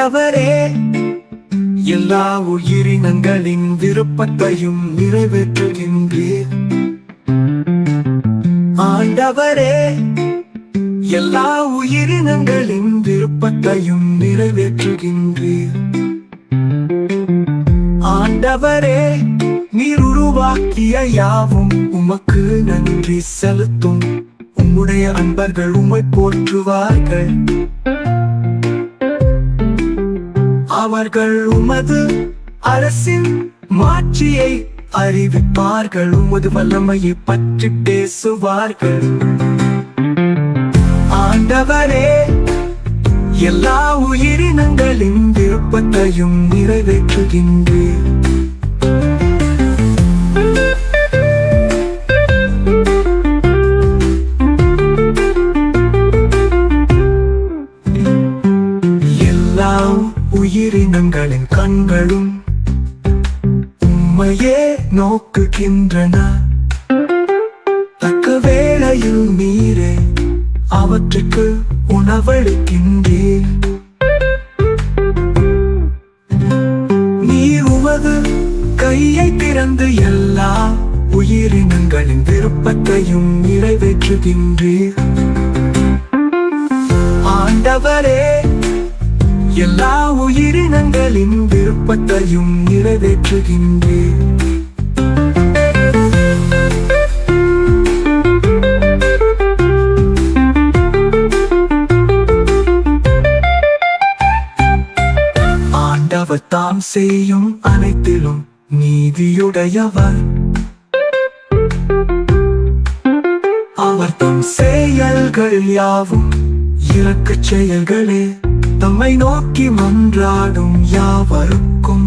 ஆண்டவரே, எல்லா உயிரினங்களின் விருப்பத்தையும் நிறைவேற்றுகின்றீர். ஆண்டவரே, எல்லா உயிரினங்களின் விருப்பத்தையும் நிறைவேற்றுகின்றீர். ஆண்டவரே, நீர் உருவாக்கிய யாவும் உமக்கு நன்றி செலுத்தும். உம்முடைய அன்பர்கள் உம்மை போற்றுவார்கள். அவர்கள் உமது அரசின் மாட்சியை அறிவிப்பார்கள். உமது வல்லமையை பற்றி பேசுவார்கள். ஆண்டவரே, எல்லா உயிரினங்களின் விருப்பத்தையும் நிறைவேற்றுகின்றீர். எல்லா உயிரினங்களின் கண்களும் உம்மையே நோக்குகின்றன. தக்க வேளையில் நீரே அவற்றுக்கு உணவளிக்கின்றீர். நீர் உமது கையை திறந்து எல்லா உயிரினங்களின் விருப்பத்தையும் நிறைவேற்றுகின்றீர். ஆண்டவரே, எல்லா உயிரினங்களின் விருப்பத்தையும் நிறைவேற்றுகின்றீர். ஆண்டவர் தாம் செய்யும் அனைத்திலும் நீதியுடையவர். அவர் தம் செயல்கள் யாவும் இரக்கச் செயல்களே. தம்மை நோக்கி மன்றாடும் யாவருக்கும்,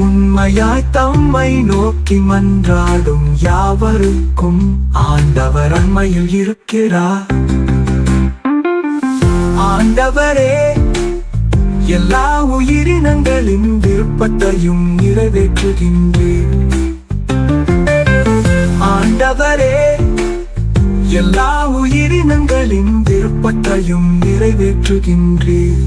உண்மையாய் தம்மை நோக்கி மன்றாடும் யாவருக்கும் ஆண்டவர் அண்மையில் இருக்கிறார். ஆண்டவரே, எல்லா உயிரினங்களின் விருப்பத்தையும் நிறைவேற்றுகின்றீர். ஆண்டவரே, எல்லா உயிரினங்களின் விருப்பத்தையும் நிறைவேற்றுகின்றீர்.